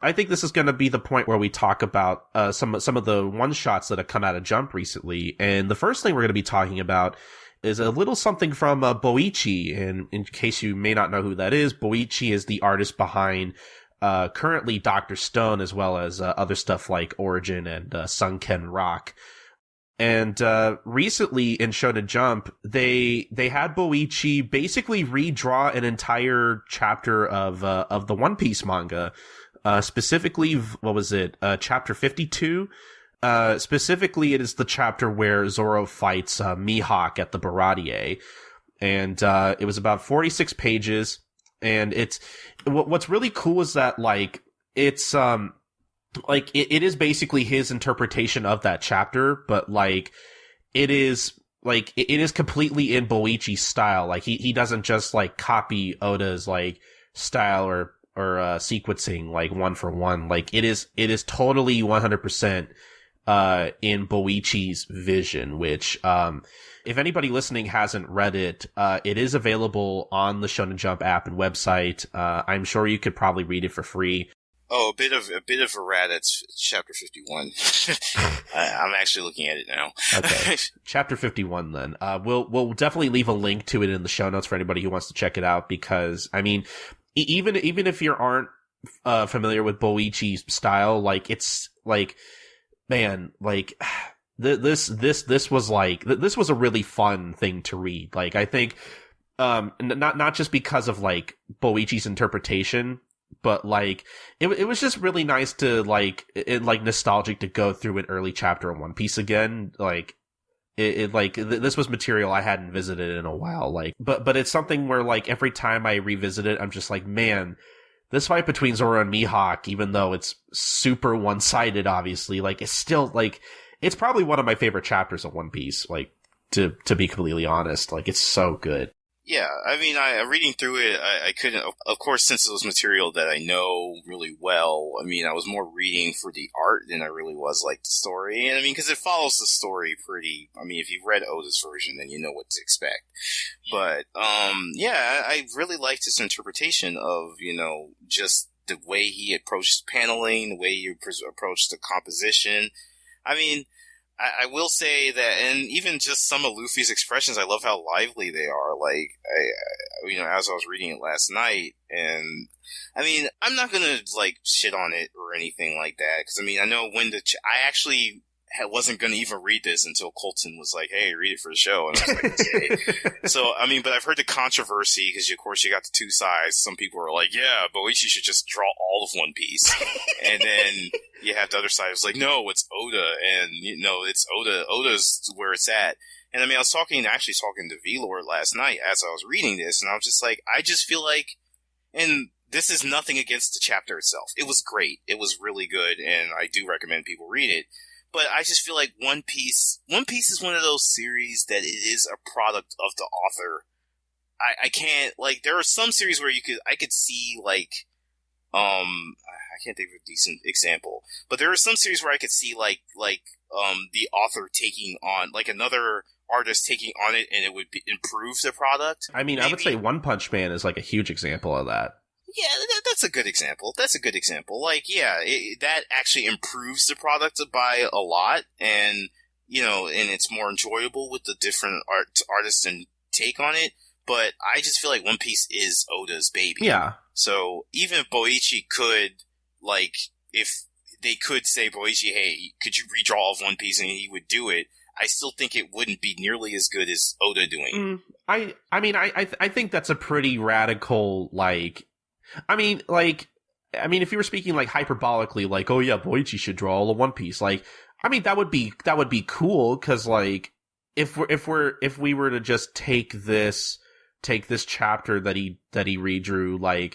I think this is going to be the point where we talk about some of the one-shots that have come out of Jump recently. And the first thing we're going to be talking about is a little something from Boichi. And in case you may not know who that is, Boichi is the artist behind currently Dr. Stone, as well as other stuff like Origin and Sunken Rock. And recently in Shonen Jump, they had Boichi basically redraw an entire chapter of the One Piece manga. Specifically, what was it? Chapter 52. Specifically, it is the chapter where Zoro fights Mihawk at the Baradier. And it was about 46 pages. And it's what's really cool is that it's it is basically his interpretation of that chapter, but it is completely in Boichi's style. He doesn't just copy Oda's style or sequencing one for one. It is totally 100% in Boichi's vision, which if anybody listening hasn't read it, it is available on the Shonen Jump app and website. I'm sure you could probably read it for free. Oh, a bit of errata. It's chapter 51. I'm actually looking at it now. Okay, chapter 51. Then we'll definitely leave a link to it in the show notes for anybody who wants to check it out. Because I mean, even if you aren't familiar with Boichi's style, it's man, this was a really fun thing to read. I think not just because of Boichi's interpretation, but it was just really nice to nostalgic to go through an early chapter of One Piece again. This was material I hadn't visited in a while. But it's something where every time I revisit it, I'm just man, this fight between Zoro and Mihawk, even though it's super one-sided, obviously, it's still it's probably one of my favorite chapters of One Piece. To be completely honest, it's so good. Yeah, I mean, reading through it, I couldn't, of course, since it was material that I know really well, I mean, I was more reading for the art than I really was the story. And I mean, because it follows the story pretty, I mean, if you've read Oda's version, then you know what to expect. But, yeah, I really liked his interpretation of, just the way he approached paneling, the way he approached the composition. I mean, I will say that, and even just some of Luffy's expressions, I love how lively they are. As I was reading it last night, and I mean, I'm not gonna shit on it or anything like that, because I mean, I know when I actually wasn't gonna even read this until Colton was like, "Hey, read it for the show," and I was like, "Okay." So I mean, but I've heard the controversy because of course you got the two sides. Some people are like, "Yeah, Boichi should just draw all of One Piece," and then you have the other side who's like, "No, it's Oda, and it's Oda. Oda's where it's at." And I mean, I was talking to V-Lord last night as I was reading this, and I was just I just feel and this is nothing against the chapter itself. It was great. It was really good, and I do recommend people read it. But I just feel One Piece is one of those series that it is a product of the author. I can't, there are some series where I could see, I can't think of a decent example, but there are some series where I could see, the author taking on, another artist taking on it, and it would improve the product. I mean, maybe. I would say One Punch Man is, a huge example of that. Yeah, that's a good example. That actually improves the product by a lot, and, and it's more enjoyable with the different artists and take on it, but I just feel One Piece is Oda's baby. Yeah. So, even if Boichi could, if they could say, Boichi, hey, could you redraw all of One Piece, and he would do it, I still think it wouldn't be nearly as good as Oda doing. I think that's a pretty radical, I mean, if you were speaking hyperbolically, oh yeah, Boichi should draw all of One Piece. I mean, that would be cool, because if we were to just take this chapter that he redrew,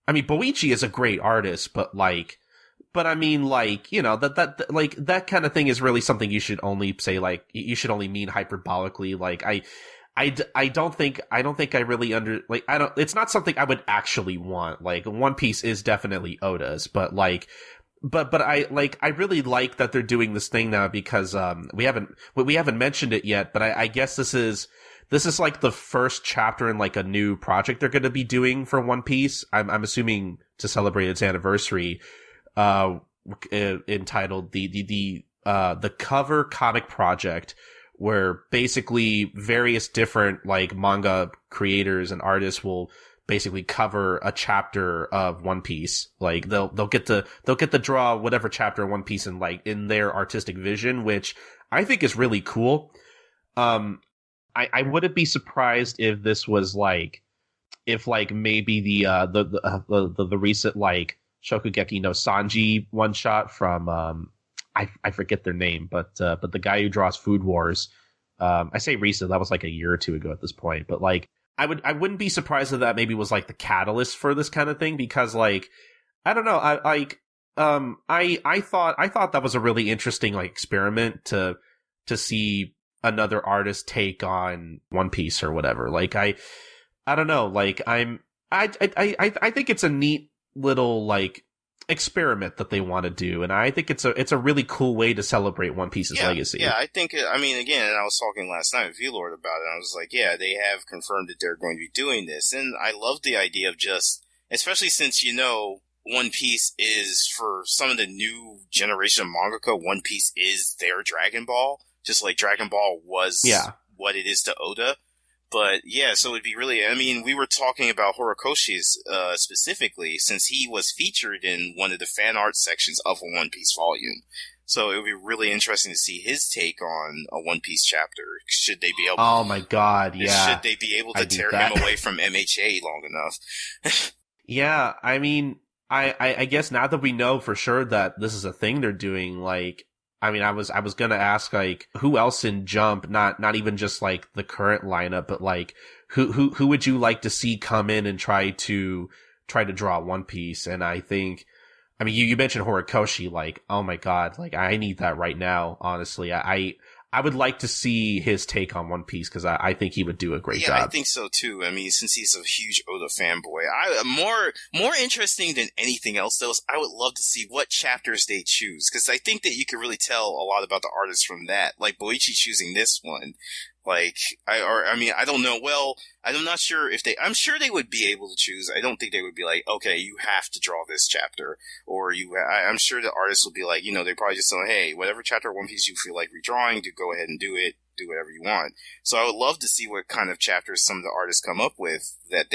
I mean, Boichi is a great artist, but I mean, that kind of thing is really something you should only say, you should only mean hyperbolically. I don't think I really it's not something I would actually want. One Piece is definitely Oda's, but I really like that they're doing this thing now, because we haven't mentioned it yet, but I guess this is the first chapter in a new project they're going to be doing for One Piece. I'm assuming to celebrate its anniversary. entitled the Cover Comic Project, where basically various different like manga creators and artists will basically cover a chapter of One Piece. Like they'll get to draw whatever chapter of One Piece in their artistic vision, which I think is really cool. I wouldn't be surprised if this was maybe the recent like Shokugeki no Sanji one shot from I forget their name, but the guy who draws Food Wars. I say recent, that was like a year or two ago at this point, but like I wouldn't be surprised if that maybe was like the catalyst for this kind of thing, because like I don't know, I thought that was a really interesting like experiment to see another artist take on One Piece or whatever. Like I don't know, like I think it's a neat little like experiment that they want to do, and I think it's a really cool way to celebrate One Piece's legacy. Yeah, I think, I mean, again, and I was talking last night with V-Lord about it, and I was like, yeah, they have confirmed that they're going to be doing this, and I love the idea of just, especially since, One Piece is, for some of the new generation of mangaka, One Piece is their Dragon Ball, just like Dragon Ball was what it is to Oda. But yeah, so it'd be really, I mean, we were talking about Horikoshi's specifically, since he was featured in one of the fan art sections of a One Piece volume. So it would be really interesting to see his take on a One Piece chapter. Should they be able Oh my god, yeah. Should they be able to tear him away from MHA long enough? Yeah, I mean, I guess now that we know for sure that this is a thing they're doing, like, I mean, I was gonna ask, like, who else in Jump, not even just like the current lineup, but like who would you like to see come in and try to draw One Piece? And I think, I mean, you mentioned Horikoshi, like, oh my god, like I need that right now, honestly. I would like to see his take on One Piece, because I think he would do a great job. Yeah, I think so too. I mean, since he's a huge Oda fanboy, more interesting than anything else, though, is I would love to see what chapters they choose, because I think that you can really tell a lot about the artists from that. Like Boichi choosing this one. Like, I don't know. Well, I'm not sure if I'm sure they would be able to choose. I don't think they would be like, okay, you have to draw this chapter. Or I'm sure the artists will be like, they probably just say, hey, whatever chapter of One Piece you feel like redrawing, go ahead and do it. Do whatever you want. So I would love to see what kind of chapters some of the artists come up with that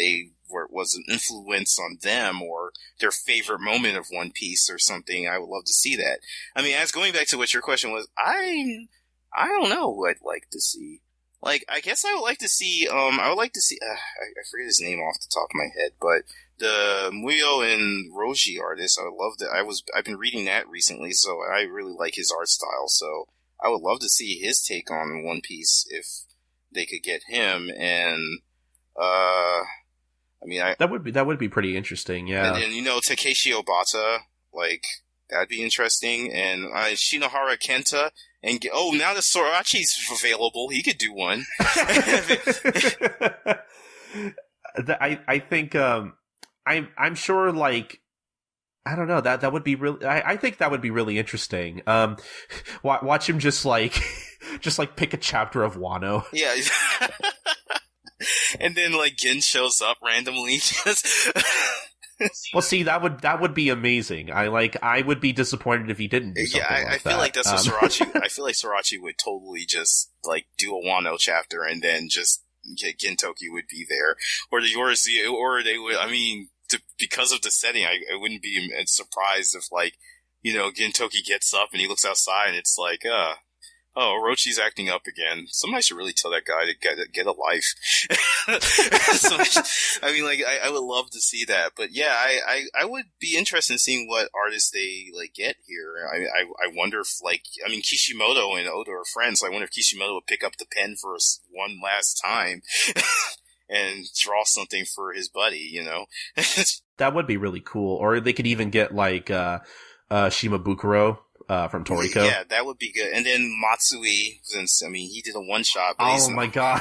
was an influence on them, or their favorite moment of One Piece or something. I would love to see that. I mean, as going back to what your question was, I don't know who I'd like to see. Like, I guess I would like to see, I forget his name off the top of my head, but the Muyo and Roji artist, I would love that. I've been reading that recently, so I really like his art style, so I would love to see his take on One Piece if they could get him, and, that would be pretty interesting, yeah. And then, Takeshi Obata, like, that'd be interesting, and, Shinohara Kenta, and now that Sorachi's available, he could do one. I think I'm sure, like, I don't know, that would be really, I think that would be really interesting. Watch him just like pick a chapter of Wano. Yeah. And then like Gin shows up randomly. Well, see, that would be amazing. I would be disappointed if he didn't do something like that. I feel like that's what Sorachi. I feel like Sorachi would totally just like do a Wano chapter, and then just Gintoki would be there, or they would. I mean, because of the setting, I wouldn't be surprised if like Gintoki gets up and he looks outside and it's like, Orochi's acting up again. Somebody should really tell that guy to get a life. I mean, like, I would love to see that. But yeah, I would be interested in seeing what artists they, like, get here. I wonder if, like, I mean, Kishimoto and Oda are friends, so I wonder if Kishimoto would pick up the pen for one last time and draw something for his buddy, That would be really cool. Or they could even get, like, Shimabukuro from Toriko. Yeah, that would be good. And then Matsui, since, I mean, he did a one-shot. Oh my god.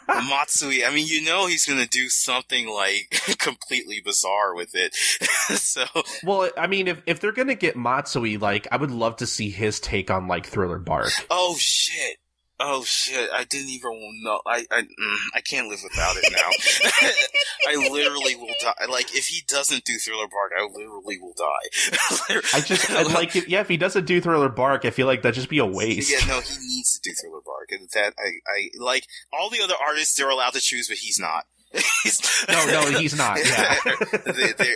Matsui, I mean, he's gonna do something, like, completely bizarre with it. So. Well, I mean, if they're gonna get Matsui, like, I would love to see his take on, like, Thriller Bark. Oh, shit. Oh shit! I didn't even know. I can't live without it now. I literally will die. Like if he doesn't do Thriller Bark, I literally will die. I'd like it. Yeah, if he doesn't do Thriller Bark, I feel like that'd just be a waste. Yeah, no, he needs to do Thriller Bark, and that I like all the other artists. They're allowed to choose, but he's not. No, he's not. Yeah.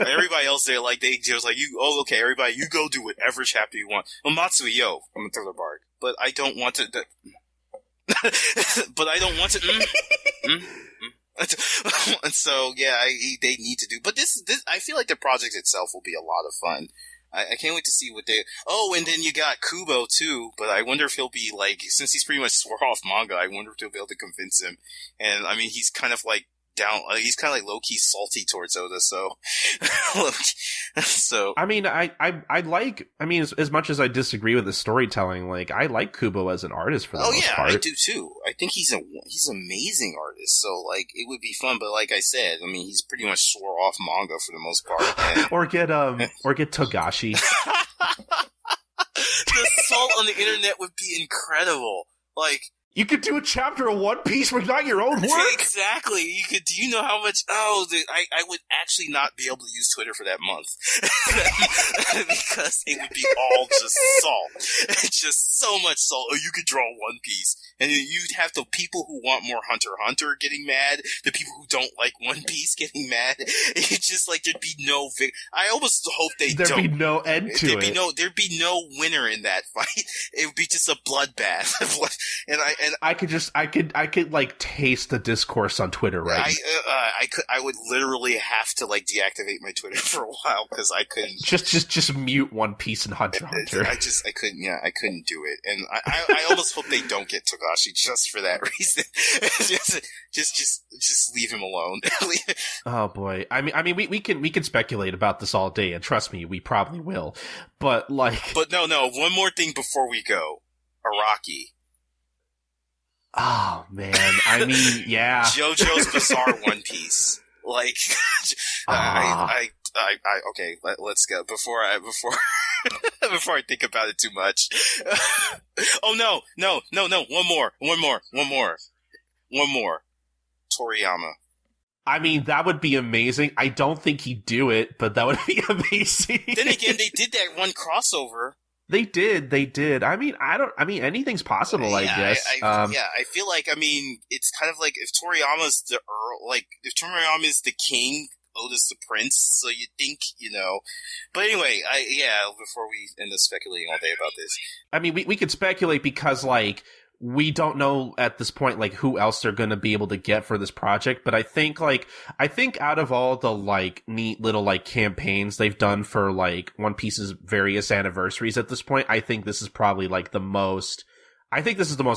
Everybody else, they're like they just like you. Oh, okay, everybody, you go do whatever chapter you want. Well, Matsui, yo, I'm a Thriller Bark, but I don't want to. But I don't want to. And so yeah, they need to do. But this I feel like the project itself will be a lot of fun. I can't wait to see what they. Oh, and then you got Kubo too. But I wonder if he'll be like, since he's pretty much swore off manga, I wonder if they'll be able to convince him. And I mean, he's kind of like down. He's kind of like low key salty towards Oda. So, so I mean, I like. I mean, as much as I disagree with the storytelling, like I like Kubo as an artist for the most part. I do too. I think he's an amazing artist. So like, it would be fun. But like I said, I mean, he's pretty much swore off manga for the most part. And or get Togashi. The salt on the internet would be incredible. Like. You could do a chapter of One Piece without your own work. Exactly. You could. Do you know how much? Oh, I would actually not be able to use Twitter for that month because it would be all just salt. Just so much salt. Oh, you could draw One Piece, and you'd have the people who want more Hunter x Hunter getting mad, the people who don't like One Piece getting mad. It's just like there'd be no. I almost hope there'd be no end to it. There'd be no winner in that fight. It would be just a bloodbath. And I could like taste the discourse on Twitter right now. I would literally have to like deactivate my Twitter for a while because I couldn't just mute One Piece and Hunter x Hunter. I couldn't do it, and I almost hope they don't get Togashi just for that reason. just leave him alone. Oh boy, I mean we can speculate about this all day, and trust me, we probably will. But no, one more thing before we go, Araki. Oh man, I mean, yeah. JoJo's Bizarre One Piece. Like, okay, let's go. Before I think about it too much. Oh no. One more. Toriyama. I mean, that would be amazing. I don't think he'd do it, but that would be amazing. Then again, they did that one crossover. They did. I mean, anything's possible, I guess. I feel like, I mean, it's kind of like if Toriyama's the Earl, like, if Toriyama is the king, Oda's the prince, so you think, But anyway, before we end up speculating all day about this. I mean, we could speculate because, like, we don't know at this point, like, who else they're going to be able to get for this project. But I think out of all the, like, neat little, like, campaigns they've done for, like, One Piece's various anniversaries at this point, I think this is probably, like, the most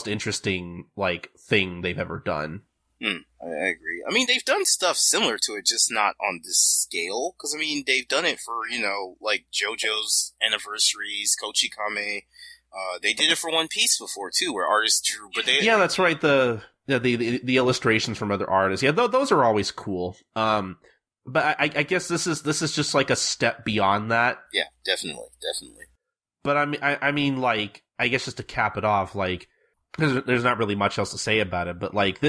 interesting, like, thing they've ever done. I agree. I mean, they've done stuff similar to it, just not on this scale. Because, I mean, they've done it for, like, JoJo's anniversaries, Kochikame. They did it for One Piece before too, where artists drew. But yeah, that's right. The illustrations from other artists, yeah, those are always cool. But I guess this is just like a step beyond that. Yeah, definitely. But I mean, like, I guess just to cap it off, like, there's not really much else to say about it. But like,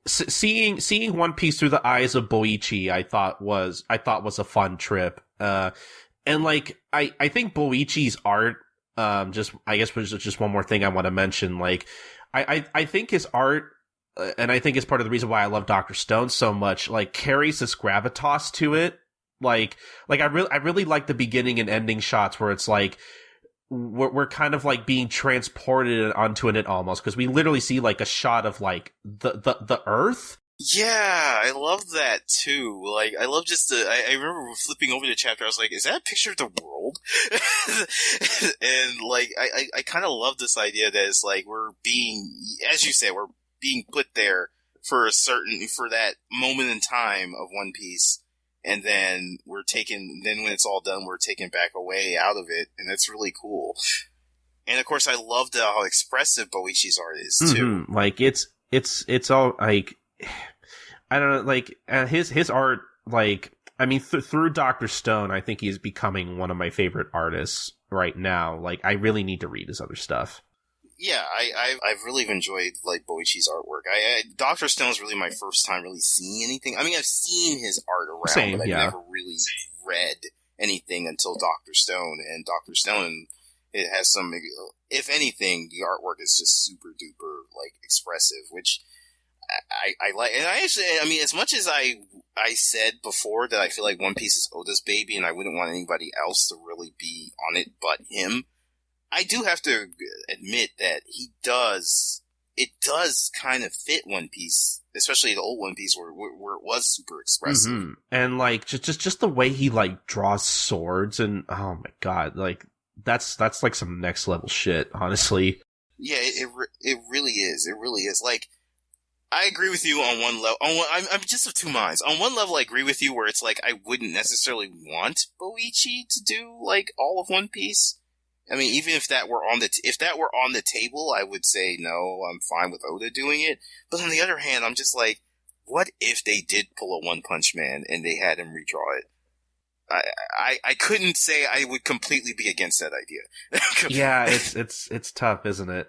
seeing One Piece through the eyes of Boichi, I thought was a fun trip. And like, I think Boichi's art. I guess was just one more thing I want to mention. Like, I think his art, and I think it's part of the reason why I love Dr. Stone so much, like, carries this gravitas to it. Like I really like the beginning and ending shots where it's like, we're kind of like being transported onto it almost, because we literally see like a shot of like the Earth. Yeah, I love that too. Like, I love just I remember flipping over the chapter, I was like, is that a picture of the world? And like, I kind of love this idea that it's like, we're being, as you say, we're being put there for that moment in time of One Piece. And then when it's all done, we're taken back away out of it. And that's really cool. And of course, I loved how expressive Boichi's art is too. Mm-hmm. Like, it's all like, I don't know, like, his art, like, I mean, through Dr. Stone, I think he's becoming one of my favorite artists right now. Like, I really need to read his other stuff. Yeah, I've really enjoyed like Boichi's artwork. Doctor Stone's really my first time really seeing anything. I mean, I've seen his art around, Same, but I've yeah. never really read anything until Doctor Stone. And Doctor Stone, it has some, if anything, the artwork is just super duper like expressive, which I like. And I actually, I mean, as much as I said before that I feel like One Piece is Oda's baby, and I wouldn't want anybody else to really be on it but him. I do have to admit that it does kind of fit One Piece, especially the old One Piece where it was super expressive. Mm-hmm. And like, just the way he like draws swords and, oh my god, like, that's like some next level shit, honestly. Yeah, it really is. It really is. Like, I agree with you on one level. I'm just of two minds. On one level, I agree with you where it's like, I wouldn't necessarily want Boichi to do like all of One Piece. I mean, even if that were on the table, I would say no. I'm fine with Oda doing it. But on the other hand, I'm just like, what if they did pull a One Punch Man and they had him redraw it? I couldn't say I would completely be against that idea. Yeah, it's tough, isn't it?